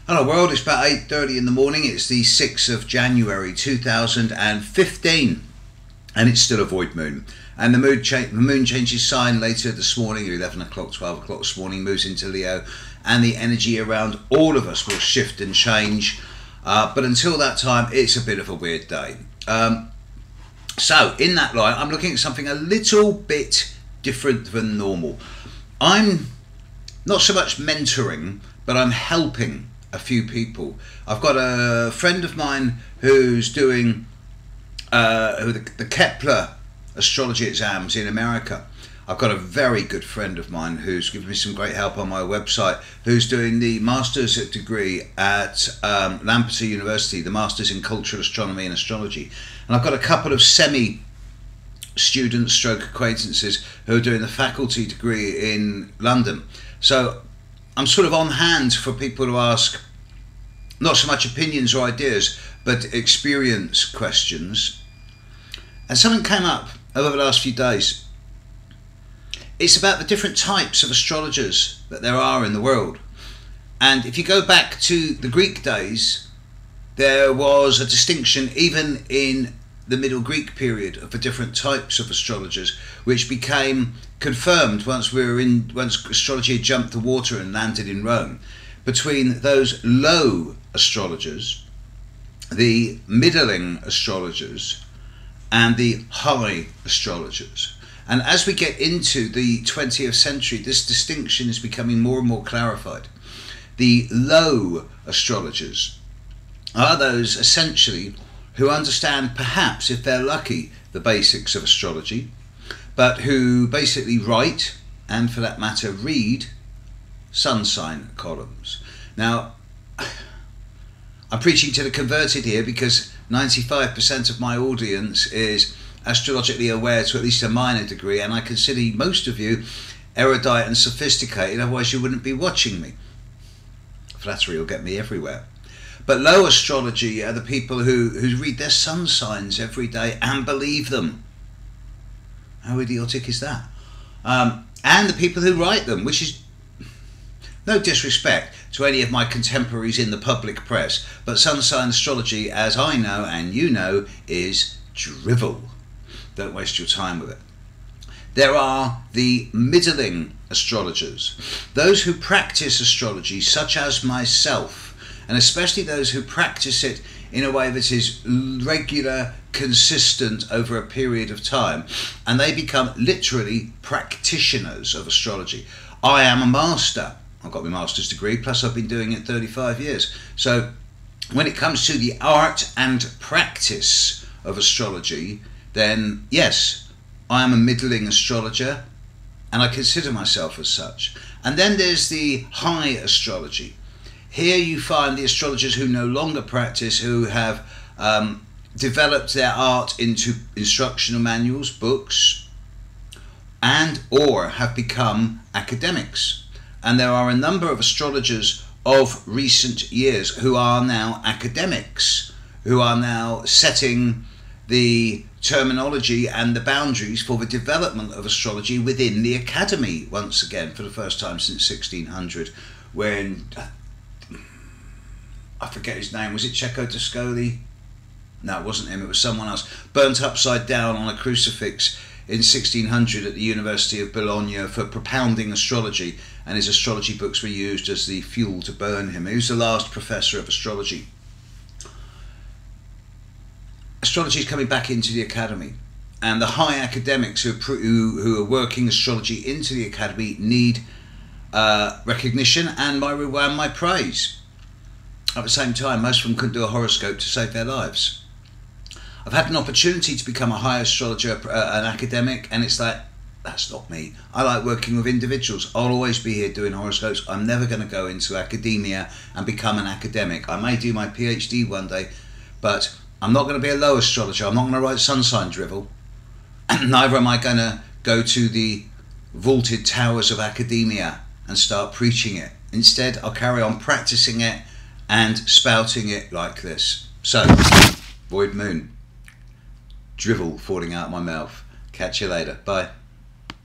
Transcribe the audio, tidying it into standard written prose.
Hello world, it's about 8:30 in the morning. It's the 6th of January 2015 and it's still a void moon. And the moon changes sign later this morning, 11 o'clock, 12 o'clock this morning, moves into Leo, and the energy around all of us will shift and change. But until that time, it's a bit of a weird day. So in that light, I'm looking at something a little bit different than normal. I'm not so much mentoring, but I'm helping a few people. I've got a friend of mine who's doing the Kepler astrology exams in America. I've got a very good friend of mine who's given me some great help on my website, who's doing the master's degree at Lampeter University, the master's in cultural astronomy and astrology. And I've got a couple of semi-students stroke acquaintances who are doing the faculty degree in London. So I'm sort of on hand for people to ask not so much opinions or ideas, but experience questions. And something came up over the last few days. It's about the different types of astrologers that there are in the world. And if you go back to the Greek days, there was a distinction even in the Middle Greek period of the different types of astrologers, which became confirmed once astrology had jumped the water and landed in Rome, between those low astrologers, the middling astrologers, and the high astrologers. And as we get into the 20th century, this distinction is becoming more and more clarified. The low astrologers are those essentially who understand, perhaps if they're lucky, the basics of astrology, but who basically write, and for that matter read, sun sign columns. Now, I'm preaching to the converted here because 95% of my audience is astrologically aware to at least a minor degree, and I consider most of you erudite and sophisticated, otherwise you wouldn't be watching me. Flattery will get me everywhere. But low astrology are the people who read their sun signs every day and believe them. How idiotic is that? And the people who write them, which is no disrespect to any of my contemporaries in the public press, but sun sign astrology, as I know and you know, is drivel. Don't waste your time with it. There are the middling astrologers, those who practice astrology, such as myself, and especially those who practice it in a way that is regular, consistent over a period of time, and they become literally practitioners of astrology. I am a master. I've got my master's degree, plus I've been doing it 35 years. So when it comes to the art and practice of astrology, then yes, I am a middling astrologer, and I consider myself as such. And then there's the high astrology. Here you find the astrologers who no longer practice, who have developed their art into instructional manuals, books, and or have become academics. And there are a number of astrologers of recent years who are now academics, who are now setting the terminology and the boundaries for the development of astrology within the academy, once again, for the first time since 1600, when, I forget his name, was it Cecco d'Ascoli? No, it wasn't him, it was someone else, burnt upside down on a crucifix in 1600 at the University of Bologna for propounding astrology, and his astrology books were used as the fuel to burn him. He was the last professor of astrology. Astrology is coming back into the academy, and the high academics who are working astrology into the academy need recognition and my praise. At the same time, most of them couldn't do a horoscope to save their lives. I've had an opportunity to become a high astrologer, an academic, and it's like, that's not me. I like working with individuals. I'll always be here doing horoscopes. I'm never going to go into academia and become an academic. I may do my PhD one day, but I'm not going to be a low astrologer. I'm not going to write sun sign drivel. Neither am I going to go to the vaulted towers of academia and start preaching it. Instead, I'll carry on practicing it and spouting it like this. So, void moon, drivel falling out of my mouth. Catch you later. Bye.